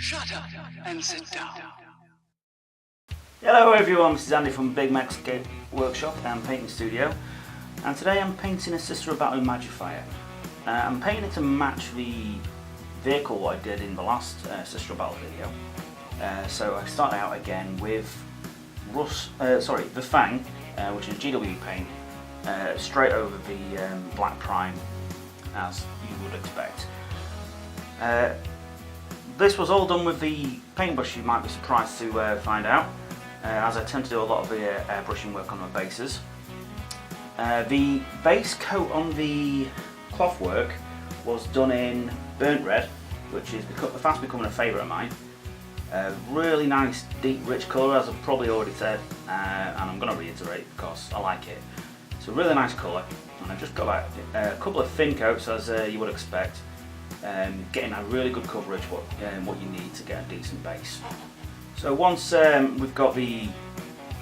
Shut up and sit down. Hello everyone, this is Andy from Bigmeks Workshop and Painting Studio, and today I'm painting a Sister Battle Imagifer. I'm painting it to match the vehicle I did in the last Sister Battle video. So I started out again with the Fang, which is GW paint, straight over the black prime, as you would expect. This was all done with the paintbrush, you might be surprised to find out, as I tend to do a lot of the airbrushing work on the bases. The base coat on the cloth work was done in burnt red, which is fast becoming a favourite of mine. Really nice, deep, rich colour, as I've probably already said, and I'm going to reiterate because I like it. It's a really nice colour, and I've just got a couple of thin coats, as you would expect. Getting a really good coverage, what you need to get a decent base. So once we've got the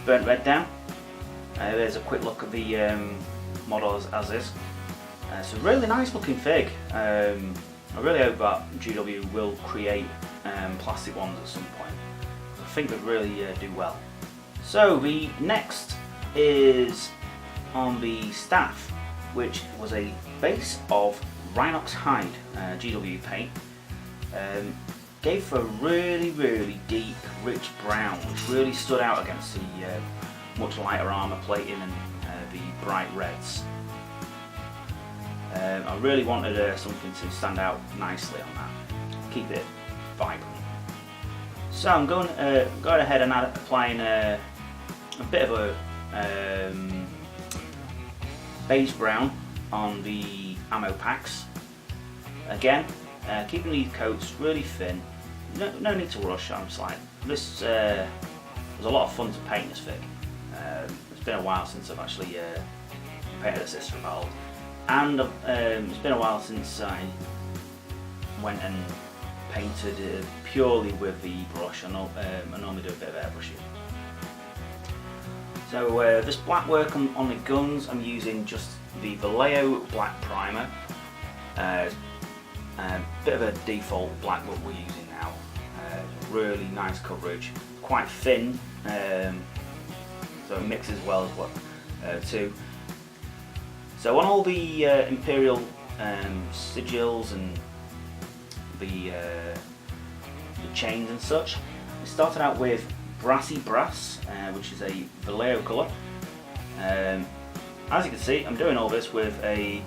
burnt red down, there's a quick look at the model as is. It's a really nice looking fig. I really hope that GW will create plastic ones at some point. I think they'd really do well. So the next is on the staff, which was a base of Rhinox hide GW paint. Gave for a really deep, rich brown, which really stood out against the much lighter armour plating and the bright reds. I really wanted something to stand out nicely on that, keep it vibrant. So I'm going ahead and applying a bit of a beige brown on the ammo packs. Again, keeping these coats really thin. No need to rush. I'm just like, this was a lot of fun to paint this fig. It's been a while since I've actually painted a Sister Battle, and it's been a while since I went and painted purely with the brush. I normally do a bit of airbrushing. So this black work on the guns, I'm using just the Vallejo black primer. Bit of a default black what we're using now. Really nice coverage, quite thin, so it mixes well too. So on all the Imperial sigils and the chains and such, we started out with Brassy Brass, which is a Vallejo colour. As you can see, I'm doing all this with a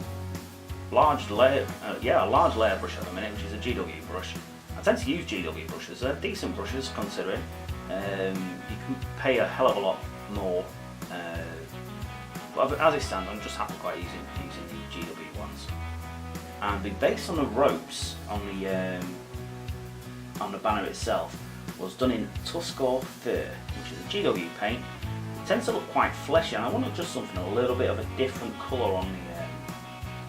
large layer brush at the minute, which is a GW brush. I tend to use GW brushes. They're decent brushes considering. You can pay a hell of a lot more, but as it stands, I'm just happy quite using the GW ones. And the base on the ropes on the banner itself was done in Tuscar Fir, which is a GW paint. It tends to look quite fleshy, and I wanted just something a little bit of a different colour on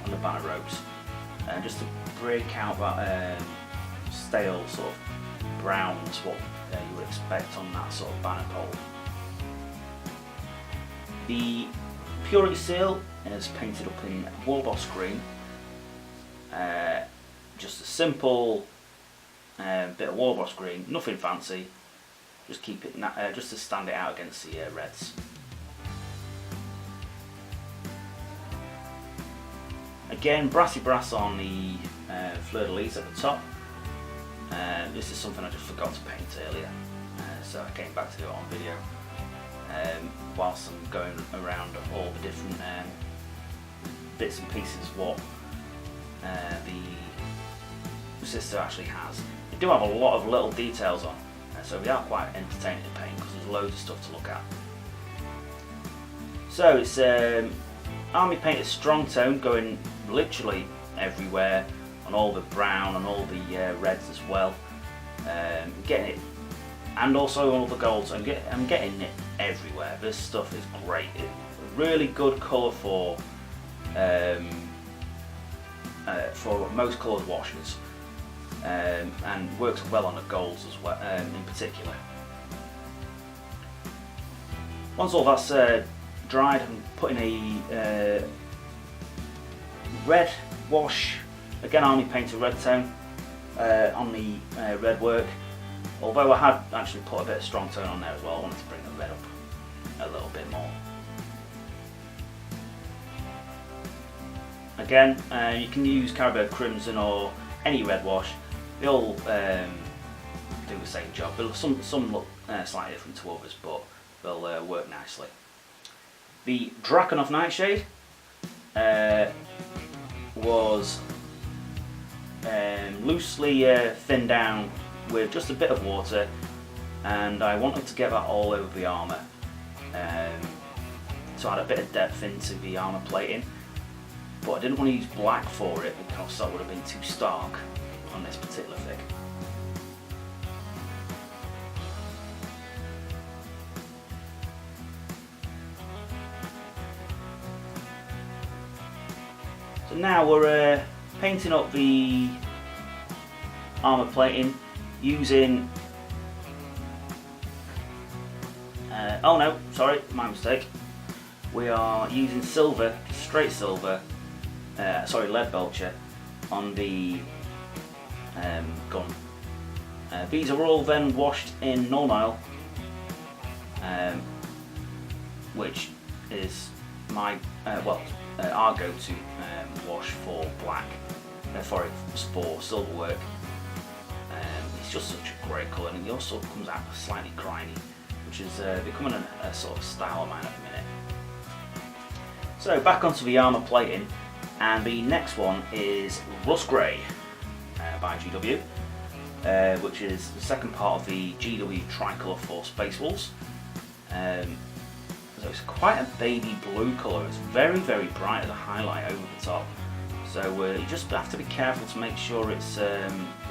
the banner ropes, just to break out that stale sort of browns what you would expect on that sort of banner pole. The Purity seal is painted up in Warboss green. Just a simple bit of Warboss green, nothing fancy. Just keep it just to stand it out against the reds. Again, Brassy Brass on the fleur-de-lis at the top. This is something I just forgot to paint earlier, so I came back to do it on video whilst I'm going around all the different bits and pieces what the Sister actually has. They do have a lot of little details on, so they are quite entertaining to paint because there's loads of stuff to look at. So it's Army painted strong tone, going literally everywhere, on all the brown and all the reds as well. Getting it, and also all the golds. I'm getting it everywhere. This stuff is great. It's a really good colour for most coloured washes, and works well on the golds as well, in particular. Once all that's dried, I'm putting a red wash, again Army painted red tone, on the red work. although I had actually put a bit of strong tone on there as well. I wanted to bring the red up a little bit more. Again, you can use Caribou Crimson or any red wash. They all do the same job. Some look slightly different to others, but they'll work nicely. The Drakenhof Nightshade was loosely thinned down with just a bit of water, and I wanted to get that all over the armour to add a bit of depth into the armour plating, but I didn't want to use black for it because that would have been too stark on this particular fig. So now we're painting up the armour plating using oh no, sorry, my mistake. We are using silver, straight silver, lead belcher on the gun. These are all then washed in Null Nile, which is my our go-to wash for black, for silver work. It's just such a great colour, and it also comes out slightly grimy, which is becoming a sort of style of mine at the minute. So back onto the armour plating, and the next one is Rust Grey by GW, which is the second part of the GW Tricolour for Space Wolves. So it's quite a baby blue colour. It's very, very bright as a highlight over the top. So you just have to be careful to make sure it's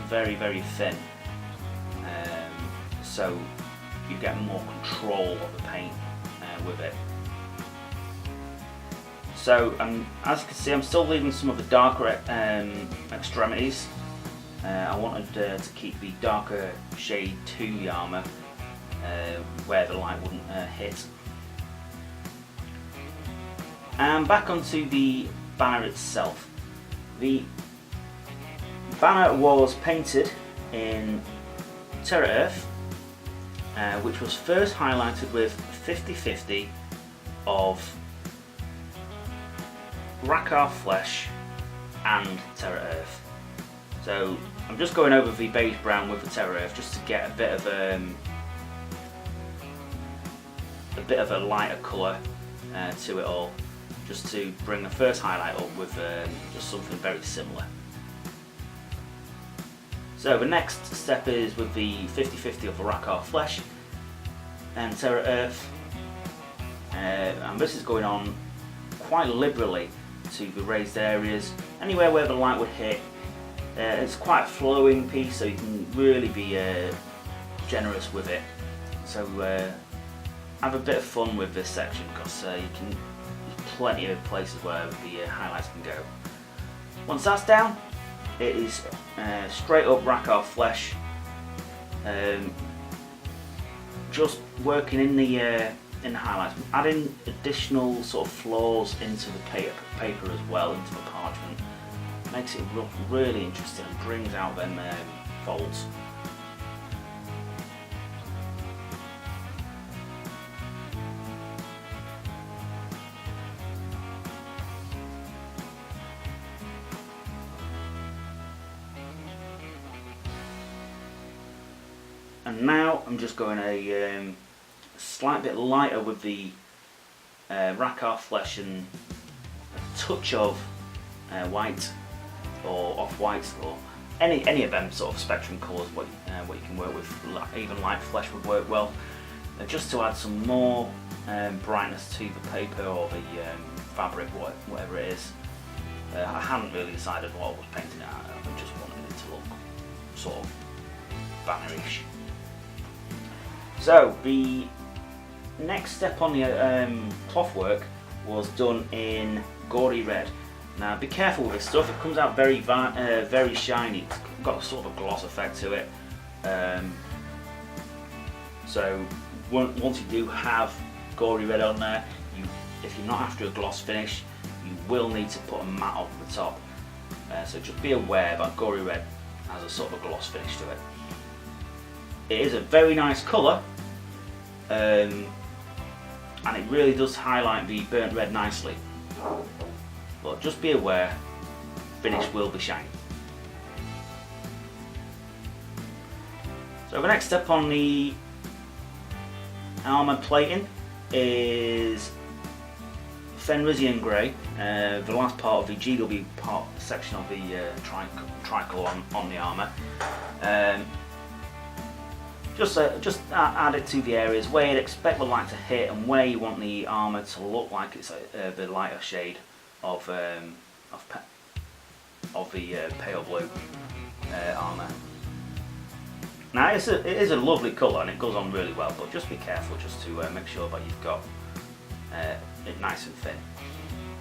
very, very thin, so you get more control of the paint with it. So as you can see, I'm still leaving some of the darker extremities. I wanted to keep the darker shade to the armour where the light wouldn't hit. And back onto the banner itself. The banner was painted in Terra Earth, which was first highlighted with 50/50 of Rakarth Flesh and Terra Earth. So I'm just going over the beige brown with the Terra Earth just to get a bit of a lighter colour to it all, just to bring the first highlight up with just something very similar. So the next step is with the 50/50 of the Rakarth Flesh and Terra Earth, and this is going on quite liberally to the raised areas, anywhere where the light would hit. It's quite a flowing piece, so you can really be generous with it. So have a bit of fun with this section, because there's plenty of places where the highlights can go. Once that's down, it is straight up Rakarth Flesh, just working in the highlights, adding additional sort of flaws into the paper as well, into the parchment. Makes it look really interesting and brings out them folds. And now I'm just going a slight bit lighter with the Rakarth Flesh and a touch of white or off-white, or any of them sort of spectrum colours what you can work with. Even light flesh would work well, just to add some more brightness to the paper or the fabric, whatever it is. I hadn't really decided what I was painting it at, I just wanted it to look sort of bannerish. So the next step on the cloth work was done in Gory Red. Now be careful with this stuff, it comes out very shiny, it's got sort of a gloss effect to it. So once you do have Gory Red on there, if you're not after a gloss finish, you will need to put a matte over the top. So just be aware that Gory Red has a sort of a gloss finish to it. it is a very nice colour, and it really does highlight the burnt red nicely. But just be aware, finish will be shiny. So the next step on the armour plating is Fenrisian Grey, the last part of the GW part section of the tricolour on the armour. Just add it to the areas where you'd expect the light to hit and where you want the armour to look like it's the lighter shade of the pale blue armour. Now it is a lovely colour and it goes on really well, but just be careful just to make sure that you've got it nice and thin.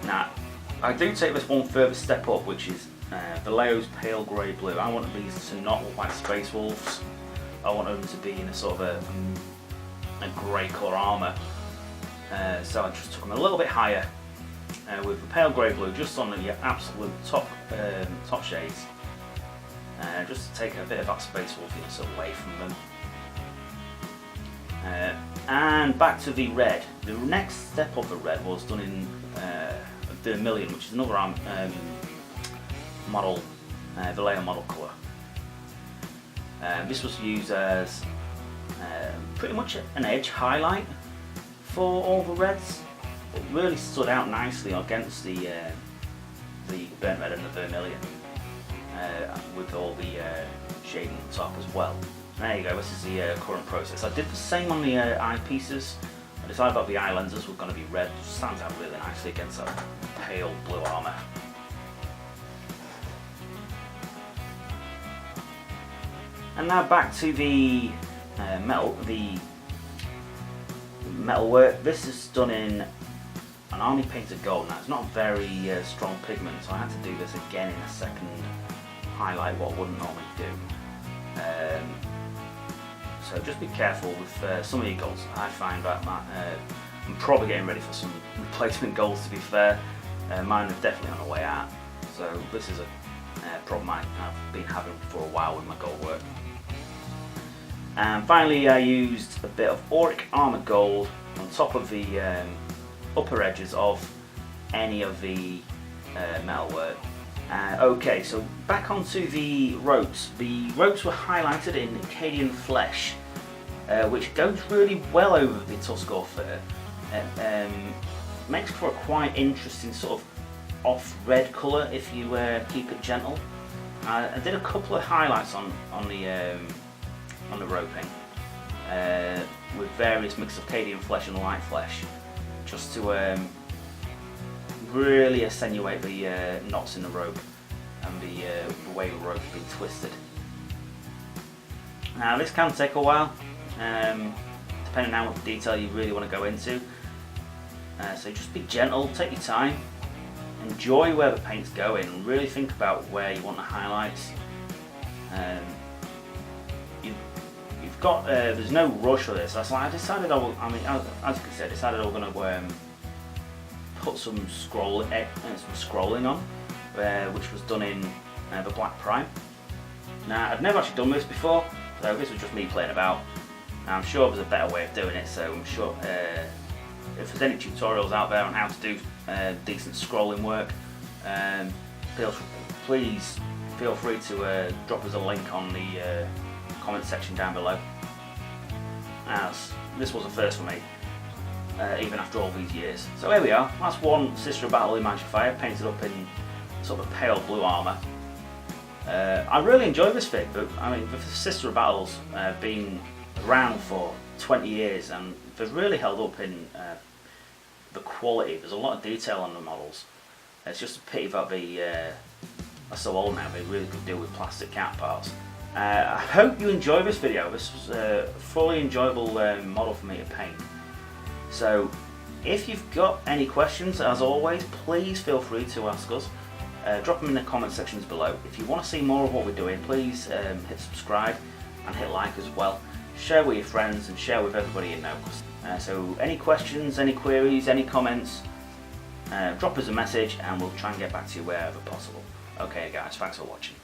Now I do take this one further step up, which is Vallejo's pale grey blue. I want these to not look like Space Wolves. I want them to be in a sort of a grey colour armour. So I just took them a little bit higher with the pale grey blue just on the absolute top shades. Just to take a bit of that Space Wolfiness away from them. And back to the red. The next step of the red was done in Vermilion, which is another model, Vallejo model colour. This was used as pretty much an edge highlight for all the reds. It really stood out nicely against the burnt red and the vermilion, with all the shading on top as well. There you go, this is the current process. I did the same on the eyepieces. I decided that the eye lenses were going to be red. It stands out really nicely against that pale blue armour. And now back to the metal work. This is done in an army painted gold. Now it's not a very strong pigment, so I had to do this again in a second highlight, what I wouldn't normally do. So just be careful with some of your golds. I find that I'm probably getting ready for some replacement golds, to be fair. Mine are definitely on the way out. So this is a problem I've been having for a while with my gold work. And finally I used a bit of auric armour gold on top of the upper edges of any of the metalwork. Okay, so back onto the ropes. The ropes were highlighted in Acadian flesh, which goes really well over the Tuscarora fur. Makes for a quite interesting sort of off-red colour if you keep it gentle. I did a couple of highlights on the roping with various mix of Acadian flesh and light flesh, just to really accentuate the knots in the rope and the way the rope has been twisted. Now this can take a while, depending on how much detail you really want to go into. So just be gentle, take your time, enjoy where the paint's going, and really think about where you want the highlights. You've got there's no rush with this. That's why I decided as you can see, I decided I was going to put some scrolling on, which was done in the black prime. Now I've never actually done this before, so this was just me playing about. Now, I'm sure there's a better way of doing it, so I'm sure if there's any tutorials out there on how to do decent scrolling work, please feel free to drop us a link on the comment section down below. As this was a first for me, even after all these years. So here we are, that's one Sister of Battle Imagifer painted up in sort of a pale blue armour. I really enjoy this fig, but I mean the Sister of Battle's been around for 20 years and they've really held up in the quality. There's a lot of detail on the models. It's just a pity that they are so old now. They really could deal with plastic cat parts. I hope you enjoy this video. This was a fully enjoyable model for me to paint. So if you've got any questions, as always, please feel free to ask us. Drop them in the comment sections below. If you want to see more of what we're doing, please hit subscribe and hit like as well. Share with your friends and share with everybody you know. So any questions, any queries, any comments, drop us a message and we'll try and get back to you wherever possible. Okay guys, thanks for watching.